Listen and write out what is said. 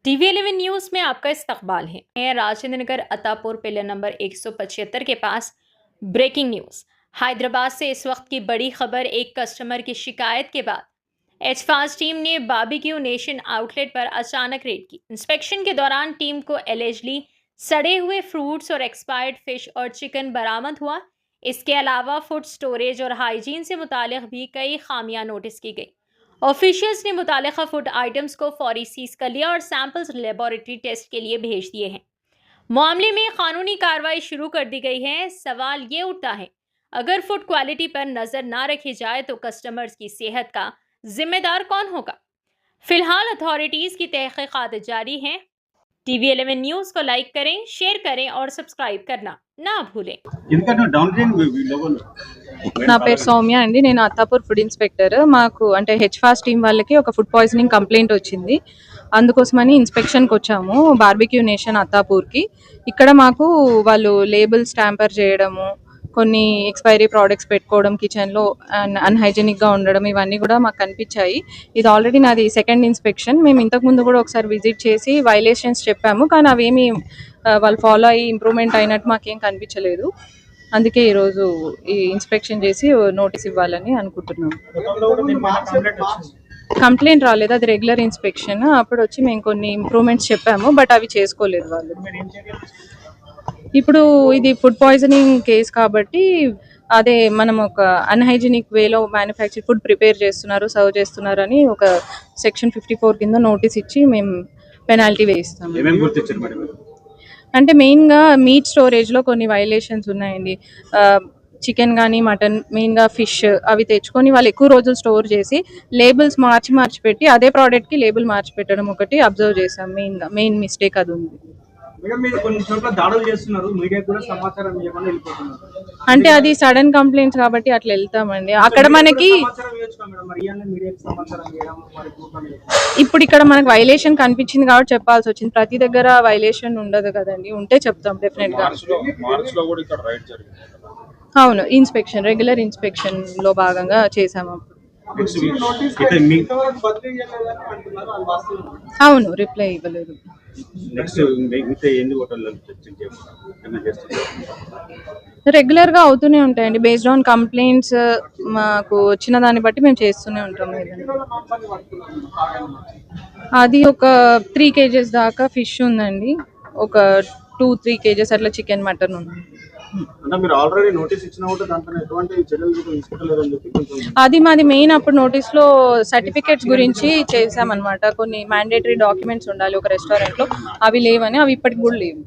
TV11 news में आपका इस्तकबाल है। राजेंद्र नगर अतापुर पिलर नंबर 175 के पास ब्रेकिंग न्यूज़। हैदराबाद से इस वक्त की बड़ी खबर। एक कस्टमर की शिकायत के बाद एचफास्ट टीम ने बारबेक्यू नेशन आउटलेट पर अचानक रेड की। इंस्पेक्शन के दौरान टीम को एलिजिबली सड़े हुए फ्रूट्स और एक्सपायर्ड फिश और चिकन बरामद हुआ। इसके अलावा फूड स्टोरेज और हाइजीन से मुतालिक भी कई खामियां नोटिस की गई। ऑफिशियल्स ने मुतालिका फूड आइटम्स को फौरी सीज कर लिया और सैंपल्स लेबोरेटरी टेस्ट के लिए भेज दिए हैं। मामले में कानूनी कार्रवाई शुरू कर दी गई है। सवाल ये उठता है, अगर फूड क्वालिटी पर नजर ना रखी जाए तो कस्टमर्स की सेहत का जिम्मेदार कौन होगा? फिलहाल अथॉरिटीज की तहकीकात जारी हैं। TV11 न्यूज़ को लाइक करें, शेयर करें और सब्सक्राइब करना ना भूलें। నా పేరు సౌమ్య అండి. నేను అత్తాపూర్ ఫుడ్ ఇన్స్పెక్టర్. మాకు అంటే హెచ్ఫాస్ట్ టీం వాళ్ళకి ఒక ఫుడ్ పాయిజనింగ్ కంప్లైంట్ వచ్చింది. అందుకోసమని ఇన్స్పెక్షన్కి వచ్చాము బార్బిక్యూ నేషన్ అత్తాపూర్కి. ఇక్కడ మాకు వాళ్ళు లేబుల్స్ ట్యాంపర్ చేయడము, కొన్ని ఎక్స్పైరీ ప్రోడక్ట్స్ పెట్టుకోవడం, కిచెన్లో అన్హైజెనిక్గా ఉండడం, ఇవన్నీ కూడా మాకు కనిపించాయి. ఇది ఆల్రెడీ నాది సెకండ్ ఇన్స్పెక్షన్. మేము ఇంతకుముందు కూడా ఒకసారి విజిట్ చేసి వైలేషన్స్ చెప్పాము, కానీ అవేమి వాళ్ళు ఫాలో అయ్యి ఇంప్రూవ్మెంట్ అయినట్టు మాకేం కనిపించలేదు. అందుకే ఈరోజు ఈ ఇన్స్పెక్షన్ చేసి నోటీస్ ఇవ్వాలని అనుకుంటున్నాం. కంప్లైంట్ రాలేదు, అది రెగ్యులర్ ఇన్స్పెక్షన్. అప్పుడు వచ్చి మేము కొన్ని ఇంప్రూవ్మెంట్స్ చెప్పాము, బట్ అవి చేసుకోలేదు వాళ్ళు. ఇప్పుడు ఇది ఫుడ్ పాయిజనింగ్ కేసు కాబట్టి అదే మనం ఒక అన్హైజీనిక్ వేలో మ్యానుఫ్యాక్చర్ ఫుడ్ ప్రిపేర్ చేస్తున్నారు, సర్వ్ చేస్తున్నారు అని ఒక సెక్షన్ 54 కింద నోటీస్ ఇచ్చి మేము పెనాల్టీ వేయిస్తాము. అంటే మెయిన్గా మీట్ స్టోరేజ్లో కొన్ని వైలేషన్స్ ఉన్నాయండి. చికెన్ కానీ మటన్, మెయిన్గా ఫిష్ అవి తెచ్చుకొని వాళ్ళు ఎక్కువ రోజులు స్టోర్ చేసి లేబుల్స్ మార్చి పెట్టి అదే ప్రోడక్ట్కి లేబుల్ మార్చి పెట్టడం ఒకటి అబ్జర్వ్ చేసాం. మెయిన్ మిస్టేక్ అది ఉంది. అంటే అది సడన్ కంప్లైంట్స్ కాబట్టి అట్లా వెళ్తామండి. అక్కడ మనకి ఇప్పుడు ఇక్కడ మనకు వైలేషన్ కనిపించింది కాబట్టి చెప్పాల్సి వచ్చింది. ప్రతి దగ్గర వైలేషన్ ఉండదు కదండి, ఉంటే చెప్తాం డెఫినెట్ గా. అవును, ఇన్స్పెక్షన్ రెగ్యులర్ ఇన్స్పెక్షన్ లో భాగంగా చేసాము. అవును, రిప్లై ఇవ్వలేదు. రెగ్యులర్ గా అవుతూనే ఉంటాయండి. బేస్డ్ ఆన్ కంప్లైంట్స్ మాకు వచ్చిన దాన్ని బట్టి మేము చేస్తూనే ఉంటాం. అది ఒక 3 kgs దాకా ఫిష్ ఉందండి, ఒక 2-3 kgs అట్లా చికెన్, మటన్ ఉంది. అది మాది మెయిన్ అప్పుడు నోటీస్ లో సర్టిఫికేట్స్ గురించి చేసామన్నమాట. కొన్ని మ్యాండేటరీ డాక్యుమెంట్స్ ఉండాలి ఒక రెస్టారెంట్ లో, అవి లేవని, అవి ఇప్పటికి కూడా లేవు.